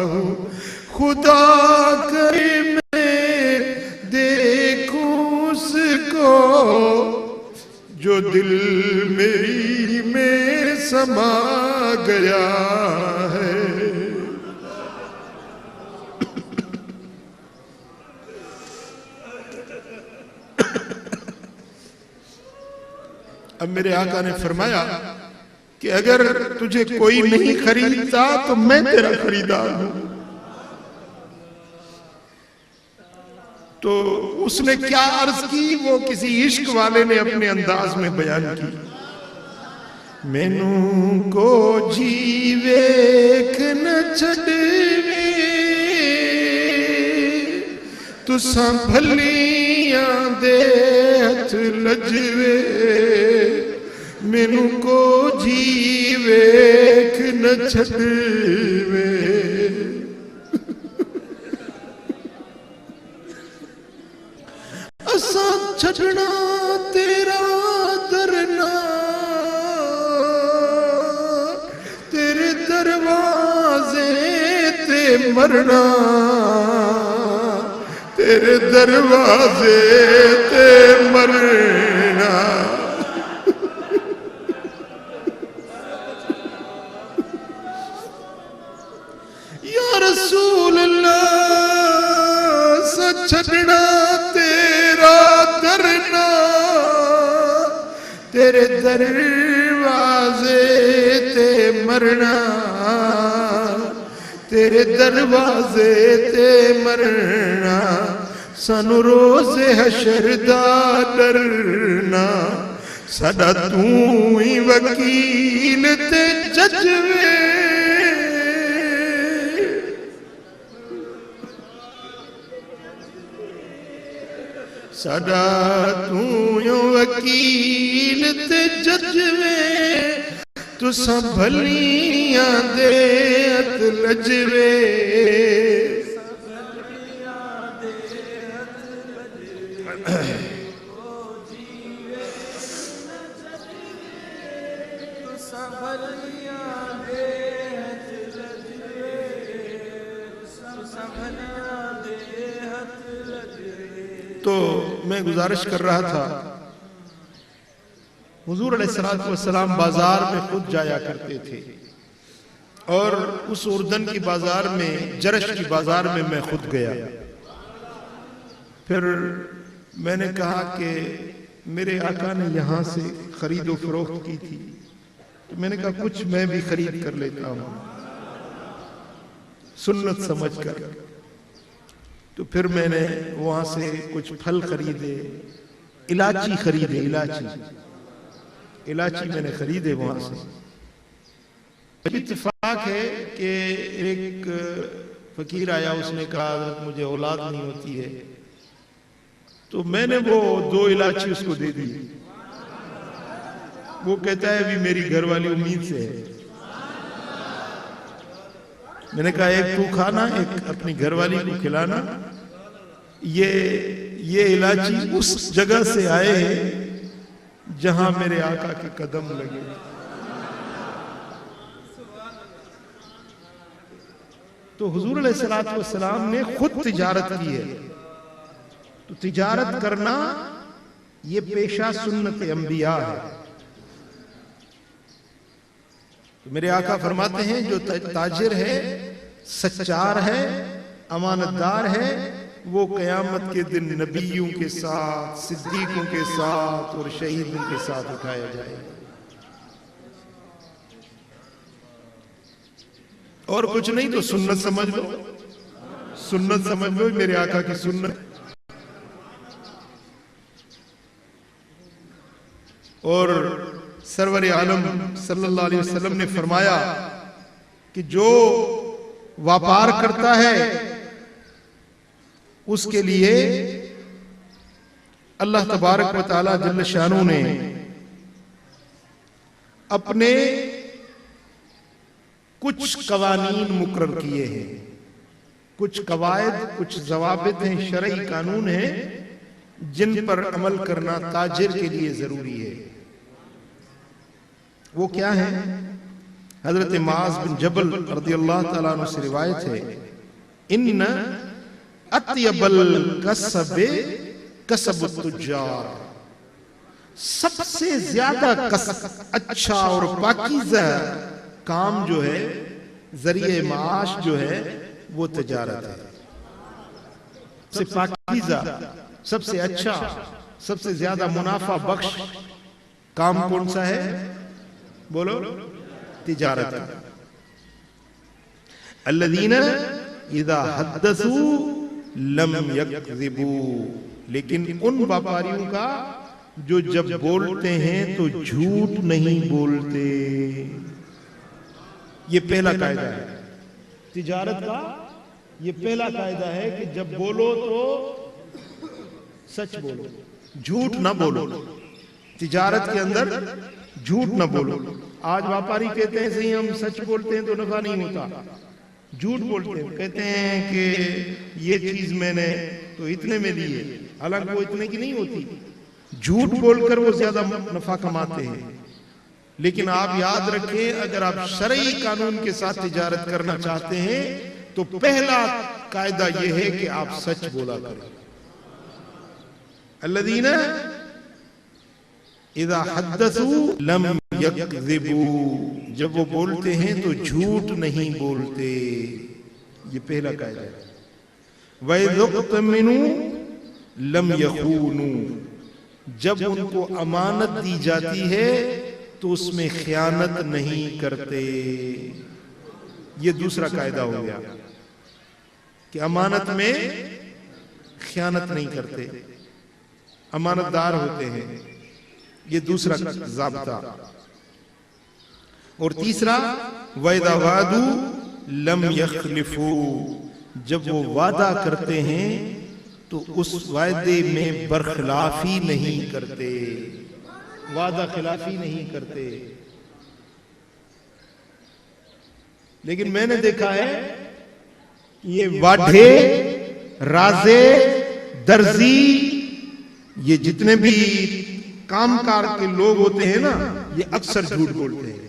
हूँ। खुदा करे मैं देखूं उसको जो दिल मेरी में समा गया है। अब मेरे आका ने फरमाया कि अगर तुझे कोई नहीं खरीदता तो मैं तेरा खरीदार हूं। तो उसने क्या अर्ज की, वो किसी इश्क वाले ने अपने अंदाज में बयान की। मैनू को जीवेख न छड़वे तुसां भलियां दे हथ लजवे, मैनू को जीवेख न छड़वे। असा छड़ना तेरा दरना, तेरे दरवाजे ते मरना, तेरे दरवाजे ते मरना। या रसूल अल्लाह, छड़ना तेरा दरना, तेरे दरवाजे ते मरना, तेरे दरवाजे ते मरना। सानू रोज़े हशर दा डरना, साडा तू ही वकील ते जज वे। साडा तू यो वकील ते जज वे, तुसां भलियां दे हथ लजवे। तो मैं गुजारिश कर रहा था, हुजूर अलैहिस्सलातु वस्सलाम बाजार में खुद जाया करते थे और उस उर्दन की बाजार में, जरश की बाजार में मैं खुद गया। फिर मैंने कहा कि मेरे आका ने यहाँ से खरीदो फरोख्त की थी, तो मैंने कहा कुछ मैं भी खरीद कर लेता हूँ सुन्नत समझकर। तो फिर मैंने वहां से कुछ फल खरीदे, इलाची खरीदे, इलाची मैंने खरीदे वहां से। इत्तेफाक है कि एक फकीर आया, उसने कहा हज़रत मुझे औलाद नहीं होती है, तो मैंने वो 2 इलाची उसको दे दी। वो कहता है अभी मेरी घरवाली उम्मीद से है। मैंने कहा एक तू खाना, एक अपनी घरवाली को खिलाना। ये इलाची उस जगह से आए हैं जहां मेरे आका के कदम लगे। तो हुजूर अलैहिस्सलातु वस्सलाम ने खुद तिजारत की है। तो तिजारत करना ये पेशा सुन्नत अंबिया है। तो मेरे आका फरमाते हैं जो ताजिर है, सच्चार है, अमानतदार है, वो कयामत के दिन नबियों के साथ, सिद्दीकों के साथ और शहीदों के साथ उठाया जाएगा। और कुछ नहीं तो सुन्नत समझ लो, सुन्नत समझ लो, मेरे आका की सुन्नत। और सरवर आलम सल्लल्लाहु अलैहि वसल्लम ने फरमाया कि जो व्यापार करता है उसके लिए अल्लाह तबारक व तआला जल्ल शानू ने अपने कुछ कवानीन मुकर्रर किए हैं, कुछ कवायद, कुछ ज़वाबित हैं, शरई कानून हैं जिन पर अमल करना ताजिर के लिए जरूरी है। वो क्या है? हजरत मुआज़ बिन जबल रज़ियल्लाहु तआला अन्हु से रिवायत है, इन्न अत्यबल कसबे कसबुत तुज्जार, सबसे ज्यादा अच्छा और पाकीज़ा काम जो है, जरिए माश जो है, वो तिजारत है। सबसे पाकीज़ा, सबसे अच्छा, सबसे ज्यादा मुनाफा बख्श काम कौन सा है? बोलो, तिजारत। अल्लज़ीना इज़ा हद्दसू लम यकज़िबू, लेकिन उन व्यापारियों का जो जब बोलते हैं तो झूठ नहीं बोलते। ये पहला कायदा है तिजारत का, ये पहला कायदा है कि जब बोलो तो सच बोलो, झूठ ना बोलो। तिजारत के अंदर झूठ ना बोलो। आज व्यापारी कहते हैं सही हम सच बोलते हैं तो नफा नहीं होता, झूठ बोलते हैं, कहते हैं कि ये चीज मैंने तो इतने में ली है, हालांकि वो इतने की नहीं होती। झूठ बोलकर वो ज्यादा नफा कमाते हैं। लेकिन आप याद रखें, अगर आप शरई कानून के साथ तिजारत करना चाहते हैं तो पहला कायदा यह है कि आप सच बोला करें। अल्लज़ीना इज़ा हद्दसू लम यकज़िबू, जब वो बोलते हैं तो झूठ नहीं बोलते। ये पहला कायदा है। वइज़ुक़्तमिनू लम यख़ूनू, जब उनको अमानत दी जाती है तो उसमें खयानत नहीं करते। ये दूसरा कायदा हो गया कि अमानत में खयानत नहीं करते, अमानतदार होते हैं। ये दूसरा ज़ाब्ता। और तीसरा वइज़ा वादू लम यखलिफू, जब वो वादा करते हैं तो उस वायदे में बरखिलाफी नहीं करते, वादा खिलाफी नहीं करते। लेकिन मैंने देखा है ये वाढे, राजे, दर्जी, ये जितने भी कामकार के लोग होते हैं ना, ये अक्सर झूठ बोलते हैं।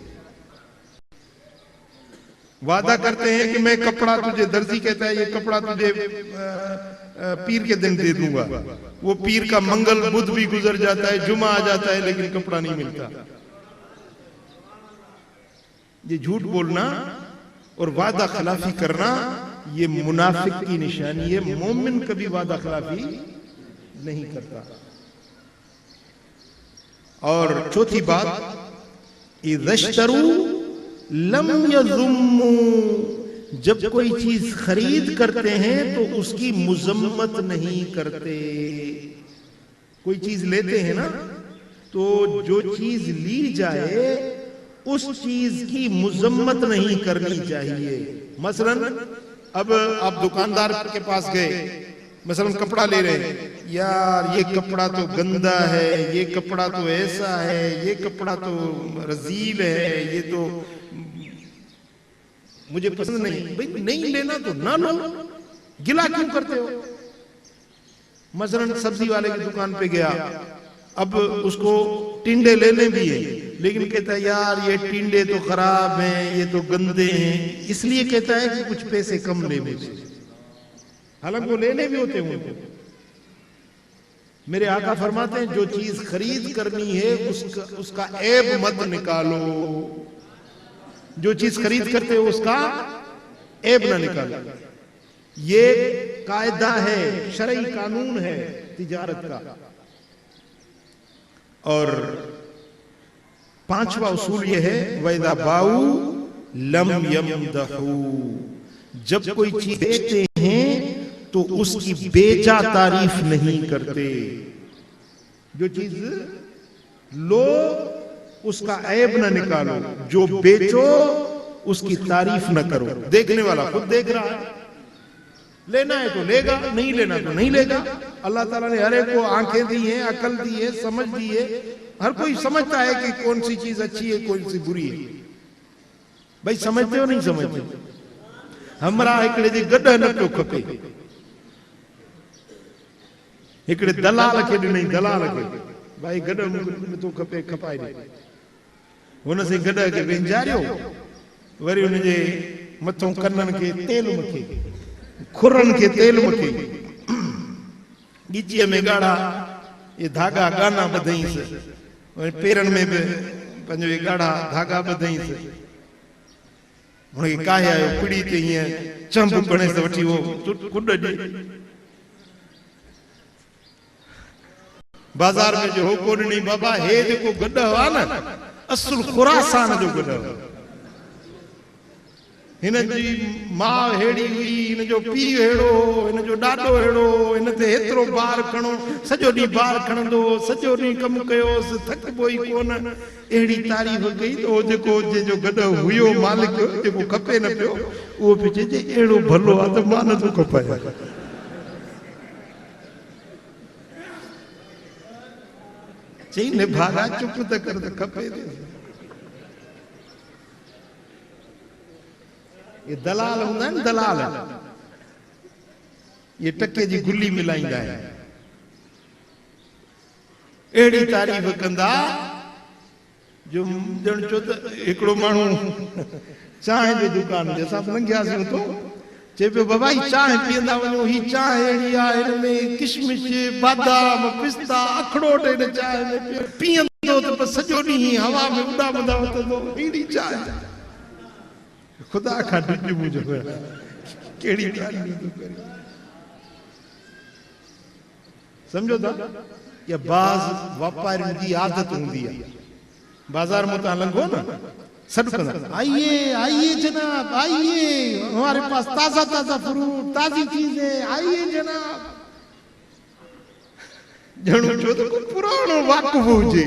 वादा करते हैं कि मैं कपड़ा तुझे, दर्जी कहता है ये कपड़ा तुझे पीर के दिन दे दूंगा, वो पीर का मंगल बुध भी गुजर जाता है, जुमा आ जाता है, लेकिन कपड़ा नहीं मिलता। ये झूठ बोलना और वादा खिलाफी करना ये मुनाफिक की निशानी है। मोमिन कभी वादा खिलाफी नहीं करता। और चौथी बात, इज़श्तरू लम यज़ुम्मू, जब कोई चीज खरीद करते हैं तो उसकी मुजम्मत नहीं करते। कोई चीज लेते हैं ना, तो जो चीज ली जाए उस चीज की मुजम्मत नहीं करनी चाहिए। मसलन अब आप दुकानदार के पास गए, मसलन कपड़ा ले रहे हैं, यार ये कपड़ा तो गंदा है, ये कपड़ा तो ऐसा है, ये कपड़ा तो रजील है, ये तो मुझे पसंद नहीं। भाई नहीं लेना तो ना लो, गिला क्यों करते हो? मसलन सब्जी वाले की दुकान पे गया, अब उसको टिंडे लेने भी है, लेकिन कहता है यार ये टिंडे तो खराब हैं, ये तो गंदे हैं, इसलिए कहता है कि कुछ पैसे कम ले मुझे, हालांकि वो लेने भी होते हैं उनको। मेरे आका फरमाते हैं जो चीज खरीद करनी है उसका ऐब मत निकालो। जो चीज खरीद करते हो उसका ऐब ना निकालो। ये कायदा है, शरई कानून है तिजारत का। और पांचवा उसूल यह है, वैदा बाऊ लम यमदहू, जब कोई चीज बेचते हैं तो उसकी बेचा तारीफ नहीं करते। जो चीज लो उसका ऐब न निकालो, जो बेचो उसकी तारीफ न करो। देखने वाला खुद देख रहा है, लेना है तो लेगा, नहीं लेना तो नहीं लेगा। अल्लाह ताला ने हर एक को आंखें दी हैं, अकल दी है, समझ दी है, हर कोई समझता है कि कौन सी चीज अच्छी है कौन सी बुरी है। भाई समझते हो नहीं समझते? हमरा हिकड़े जी गॾ न पियो खपे, हिकड़े दलाल खे ॾिनई, दलाल खे भाई गॾ नथो खपे, खपाए ॾे। हुन से गॾ खे वेंजारियो, वरी हुनजे मथों कननि खे तेल मखे, खुरनि खे तेल मखे, ॻिचीअ में ॻाढ़ा ये धागा गाना ॿधईंसि, पेरनि में बि पंहिंजो ॻाढ़ा धागा ॿधईंसि। हुनखे काहे आयो पिड़ी ते हीअं चंब गणेश वठी वो कुॾ ॾे। बाज़ार में जो हो कोन ॾिनी बाबा, हे जेको गॾ हुआ न असुल खुरासान जो गॾ हुआ। हिन जी माउ हेड़ी हुई, हिन जो पीउ हेड़ो, हिन जो ॾाॾो हेड़ो, हिन ते हेतिरो बार खणो, सॼो ॾींहुं बार खणंदो, सॼो ॾींहुं कमु कयोसि, थकबो ई कोन। अहिड़ी तारीफ़ कई त उहो जेको जंहिंजो गॾ हुयो मालिक, जेको खपे न पियो, उहो बि चइजे अहिड़ो भलो आहे त मां नथो खपाए। चई न भागा चुप त कर त खपे। ये दलाल हूंदा आहिनि, दलाल ये टके जी गुल्ली मिलाईंदा आहिनि, अहिड़ी तारीफ़ कंदा जो ॼण चो त हिकिड़ो माण्हू चांहि जी दुकान ते असां लंघियासीं तो चए पियो बाबा ही चांहि पीअंदा वञो, ही चांहि अहिड़ी आहे, हिन में किशमिश, बादाम, पिस्ता, अखरोट हिन चांहि में पीअंदो त बसि सॼो ॾींहुं हवा में उॾामंदा वठंदो, अहिड़ी चांहि। खुदा खां ॾिज मुंहिंजो कहिड़ी ॻाल्हि थो करे, सम्झो था? या बाज़ वापारियुनि जी आदत हूंदी आहे, बाज़ार में तव्हां लंघो न सॾु कंदा, आइए आइए जनाब आइए, हमारे पास ताज़ा ताज़ा फ्रूट, ताज़ी चीजें, आइए जनाब। ॼणो छो त को पुराणो वाक़ुफ़ हुजे,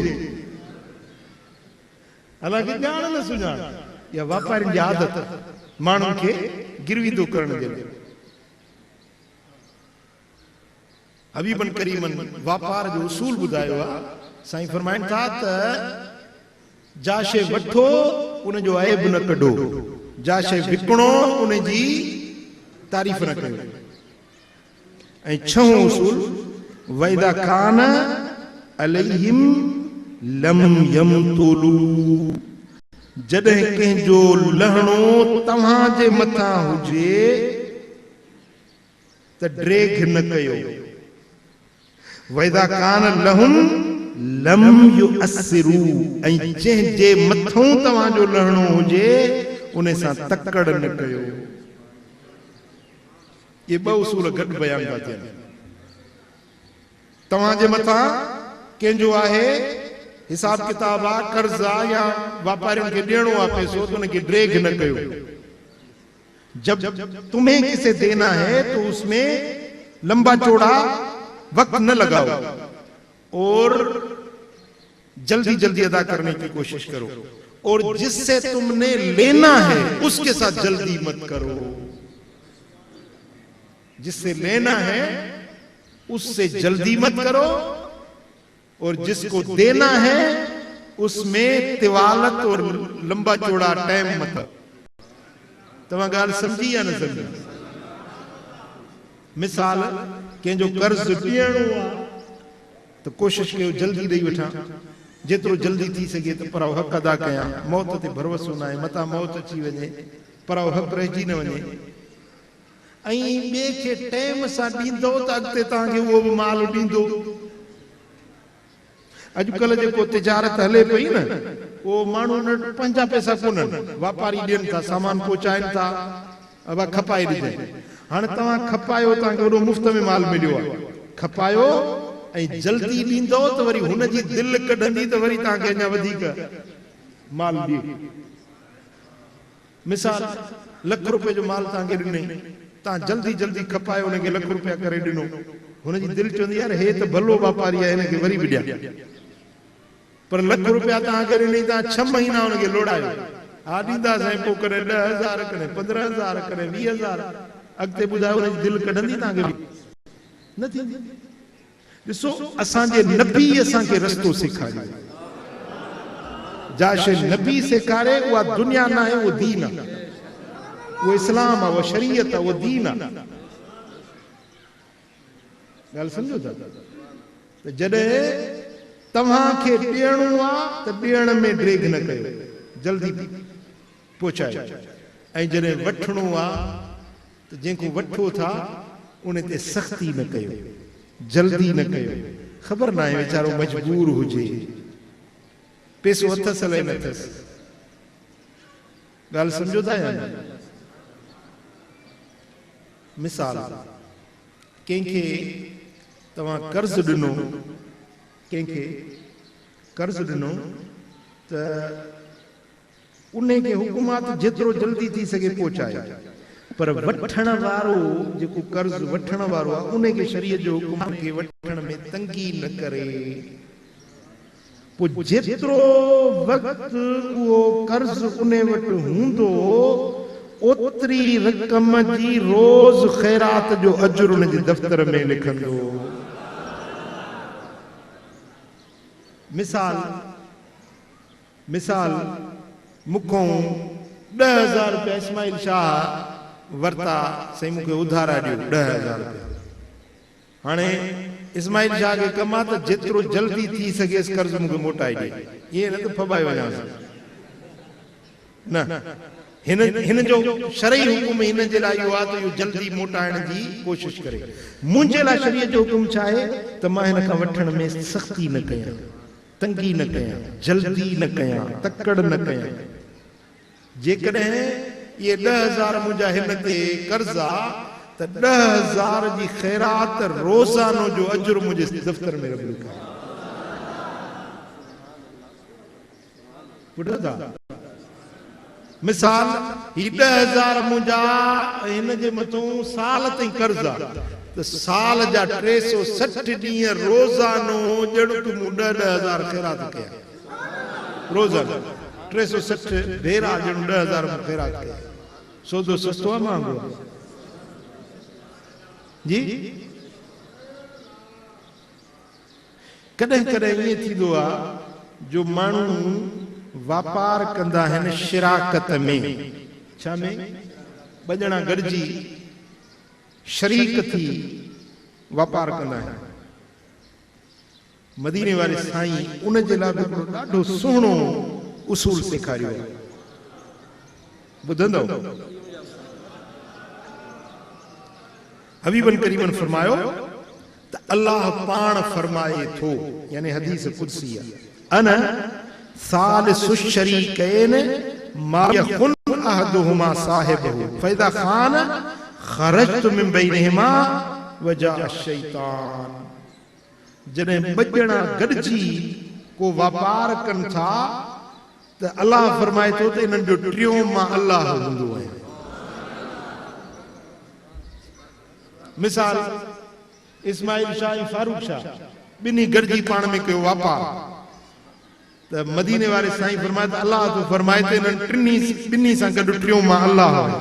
हालांकि ॼाण न सुञाण। या वापारियुनि जी आदत माण्हुनि खे गिरवीदो करण जे लाइ। हबीबन करीमन वापार जो उसूल ॿुधायो आहे। साईं फरमाइनि था त जा शइ वठो उनजो ऐब न कढो, जा शइ विकिणो उनजी तारीफ़ न कयो। ऐं छहों उसूल, वैदा कान अलैहिम लम यमतुलू, जॾहिं कंहिंजो लहणो तव्हां जे मथां हुजे त ड्रेग न कयो। वैदा कान लहुम लम युअस्सिरू, ऐं जंहिंजे मथों तव्हांजो लहणो हुजे उन सां तकड़ न कयो। ये ॿ उसूल गॾु बयान था थियनि। तव्हांजे मथां कंहिंजो आहे, हिसाब किताब आहे, कर्ज़ आहे, या वापारियुनि खे ॾियणो आहे पैसो, तो उनखे ड्रेग न कयो। जब तुम्हें किसे देना है तो उसमें लंबा चौड़ा वक्त न लगाओ और जल्दी जल्दी अदा करने की कोशिश करो, और जिससे तुमने लेना है उसके साथ जल्दी मत करो। जिससे लेना है उससे जल्दी मत करो, और जिसको देना है उसमें तिवालत और लंबा चौड़ा टाइम मत। तव्हां ॻाल्हि समझी या न समझी? मिसाल कंहिंजो कर्ज़ ॾियणो आहे त कोशिश कयो जल्दी ॾेई वठां, जेतिरो जल्दी थी सघे त पर हक़ अदा कयां। मौत ते भरोसो न आहे, मथां मौत अची वञे पर हक़ रहिजी न वञे। ऐं ॿिए खे टाइम सां ॾींदो त अॻिते तव्हांखे उहो बि माल ॾींदो। अॼुकल्ह जेको तिजारत हले पई न, वो माण्हू वटि पंहिंजा पैसा कोन्हनि, वापारी ॾियनि था, सामान पहुचाइनि था, अब खपाए ॾिजे। हाणे तव्हां खपायो, तव्हांखे वॾो मुफ़्त में माल मिलियो आहे, खपायो ऐं जल्दी ॾींदो त वरी हुनजी दिलि कढंदी त वरी तव्हांखे अञा वधीक माल ॾिए। मिसाल लख रुपए जो माल तव्हांखे ॾिनई, तव्हां जल्दी जल्दी खपायो, हुनखे लख रुपया करे ॾिनो, हुनजी दिलि चवंदी यार हे त भलो वापारी आहे, हिनखे वरी बि ॾियां। पर लख रुपया तव्हांखे ॾिनई, तव्हां 6 महीना हुनखे लोड़ायो, हा ॾींदासीं, पोइ करे 10,000 करे 15,000 करे 20,000, अॻिते ॿुधायो हुनजी दिलि कढंदी तव्हांखे? न थींदी। ॾिसो असांजे नबी असांखे रस्तो सेखारियो, जा शइ नबी सेखारे उहा दुनिया न आहे, उहो दीन आहे, वो इस्लाम आहे, वो शरीयत आहे, वो दीन आहे। ॻाल्हि सम्झो था? त जॾहिं तव्हांखे ॾियणो आहे त ॾियण में ड्रेग न कयो, जल्दी पहुचायो। ऐं जॾहिं वठणो आहे त जंहिंखो वठो था उन ते सख़्ती न कयो, जल्दी न कयो। ख़बर न आहे वीचारो मजबूर हुजे, पैसो अथसि अलाए न अथसि। ॻाल्हि सम्झो था या न? मिसाल कंहिंखे तव्हां कर्ज़ ॾिनो, कंहिंखे कर्ज़ ॾिनो त उनखे हुकूमत जेतिरो जल्दी थी सघे पहुचाए, पर वठण वारो जेको कर्ज़ वठण वारो आहे उनखे शरीयत जो हुकुम खे वठण में तंगी न करे। पोइ जेतिरो वक़्तु उहो कर्ज़ उन वटि हूंदो ओतिरी रक़म जी रोज़ ख़ैरात जो अजुर उनजे दफ़्तर में लिखंदो। मिसाल मूंखों 10,000 रुपया इस्माइल शाह वरता, साईं मूंखे उधारा ॾियो 10,000 रुपया। हाणे इस्माइल शाह खे कम आहे त जेतिरो जल्दी थी सघेसि कर्ज़ मूंखे मोटाए ॾे, इहे न त फबाए वञासीं न। हिन जो शरई हुकुम हिन जे लाइ इहो आहे त इहो जल्दी मोटाइण जी कोशिश करे। मुंहिंजे लाइ शरीयत जो हुकुम छा आहे त मां हिन खां वठण में सख़्ती न कयां, तंगी न कयां, जल्दी न कयां, तकड़ न कयां। जेकॾहिं ये 10,000 मुंहिंजा हिन ते कर्ज़ आहे त 10,000 जी ख़ैरात रोज़ानो जो अजुर मुंहिंजे दफ़्तर में रखो। ॿुधो था? मिसाल ही 10,000 मुंहिंजा हिन जे मथां साल ताईं कर्ज़ आहे त साल जा 360 ॾींहं रोज़ानो ॼण तूं 10,000 ख़ैरात कया, रोज़ानो 360 भेरा ॼण 10,000 में ख़ैरात कया। सौदो सस्तो आहे महांगो आहे जी? कॾहिं कॾहिं ईअं थींदो आहे जो माण्हू वापार कंदा आहिनि शिराकत में, छा में? ॿ ॼणा गॾिजी शरीक थी वापार कंदा आहिनि। मदीने वारे साईं उन जे लाइ ॾाढो सुहिणो उसूल सेखारियो आहे, ॿुधंदव? हबीबन करीमन फरमायो त अल्लाह पाण फरमाए थो, यानी हदीस कुदसी अना सालिसु शरीकैन मा यखुन अहदुहुमा साहिबहु फइदा खान खरजतु मिन बैनहिमा वजा शैतान। जने बजणा गडजी को व्यापार कन था त अल्लाह फरमाए थो त इन्हनि जो टियों मां अल्लाह हूंदो आहे। मिसाल इस्माइल शाह ऐं फारूक शाह ॿिन्ही गॾिजी पाण में कयो वापार, त मदीने वारे साईं फरमाए त अल्लाह तो फरमाए त इन्हनि ॿिन्ही सां गॾु टियों मां अल्लाह आहे।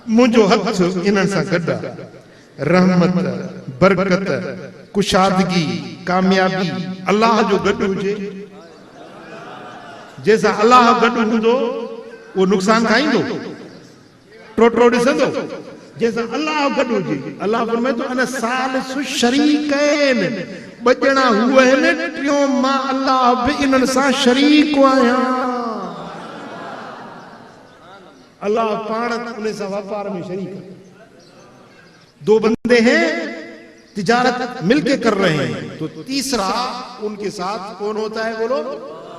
मुंहिंजो हथ इन्हनि सां गॾु आहे। रहमत, बरकत, कुशादगी, कामयाबी अल्लाह जो गॾु हुजे। जैसा अल्लाह गॾु हूंदो वो नुक़सान खाईंदो, टोटरो ॾिसंदो। जैसा अल्लाह गॾु हुजे, अल्लाह फरमाए तो अना सालिसु शरीकैन, बजणा हुआ है न टियों मां अल्लाह भी इन्हनि सां शरीक आहियां। अल्लाह पाण उन सां व्यापार में शरीक है। दो बंदे हैं तिजारत मिलके कर रहे हैं, तो तीसरा उनके साथ कौन होता है? बोलो,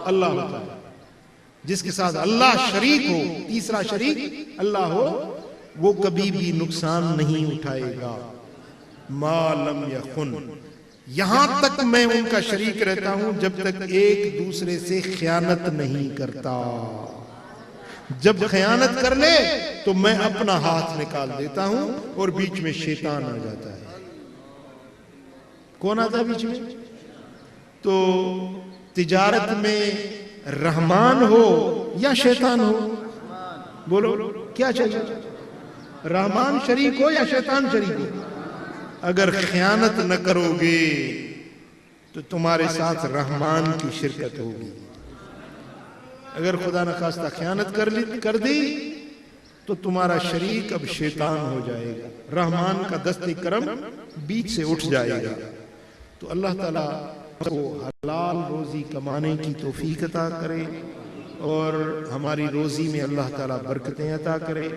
अल्लाह होता है। जिसके साथ अल्लाह शरीक हो, तीसरा शरीक अल्लाह हो, वो कभी भी नुकसान नहीं उठाएगा। मालम यखुन, यहां तक मैं उनका शरीक रहता हूं जब तक एक दूसरे से खयानत नहीं करता। जब खयानत कर ले तो मैं अपना हाथ निकाल देता हूं और बीच में शैतान आ जाता है। कौन आता है बीच में? तो तिजारत में रहमान हो या शैतान हो? बोलो क्या चाहिए? रहमान शरीक हो या शैतान शरीक हो? अगर खयानत न करोगे तो तुम्हारे साथ रहमान की शिरकत होगी। अगर खुदा न खास्ता खयानत कर दी तो तुम्हारा शरीक अब शैतान हो जाएगा, रहमान का दस्ते करम बीच से उठ जाएगा। तो अल्लाह ताला को हलाल रोजी कमाने की तौफीक अता करे और हमारी रोजी में अल्लाह ताला बरकतें अता करे।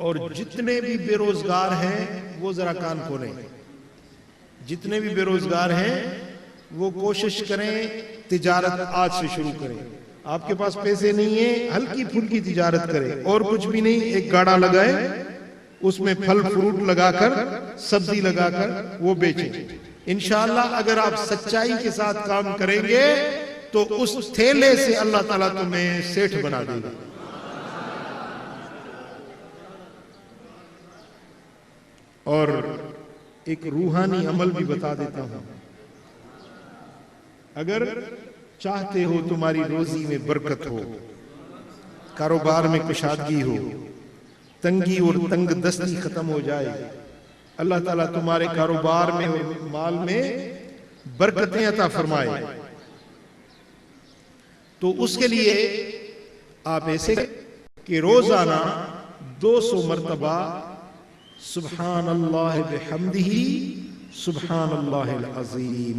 और जितने भी बेरोजगार हैं वो जरा कान खोलें। जितने भी बेरोजगार हैं वो कोशिश करें तिजारत आज से शुरू करें। आपके पास पैसे नहीं है, हल्की फुल्की तिजारत करें, और कुछ भी नहीं, एक गाड़ा लगाए, उसमें फल फ्रूट लगाकर, सब्जी लगाकर वो बेचें। इंशाअल्लाह अगर आप सच्चाई के साथ काम करेंगे तो उस थैले से अल्लाह ताला तुम्हें सेठ बना देगा। और एक रूहानी अमल भी बता देता हूं। अगर चाहते हो तुम्हारी रोजी में बरकत हो, कारोबार में कुशादगी हो, तंगी और तंग दस्ती खत्म हो जाए, अल्लाह ताला तुम्हारे कारोबार में और माल में बरकतें अता फरमाए, तो उसके लिए आप ऐसे कि रोजाना 200 मरतबा सुब्हानल्लाह बिहम्दिही सुब्हानल्लाहिल अज़ीम,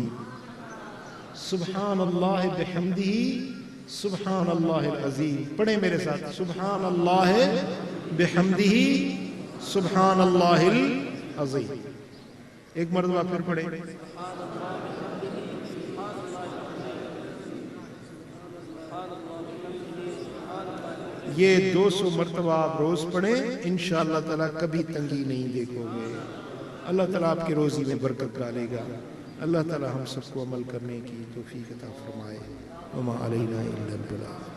सुब्हानल्लाह बिहम्दिही सुब्हानल्लाहिल अज़ीम। पढ़े मेरे साथ, सुब्हानल्लाह बिहम्दिही सुब्हानल्लाहिल अज़ीम। एक मरतबा फिर पढ़े। ये 200 मरतबा आप रोज पढ़ें, इंशाअल्लाह ताला कभी तंगी नहीं देखोगे। अल्लाह ताला आपकी रोजी में बरकत डालेगा। अल्लाह ताला हम सबको अमल करने की तौफीक अता फरमाए। वमा अलैना इल्लल बलाग।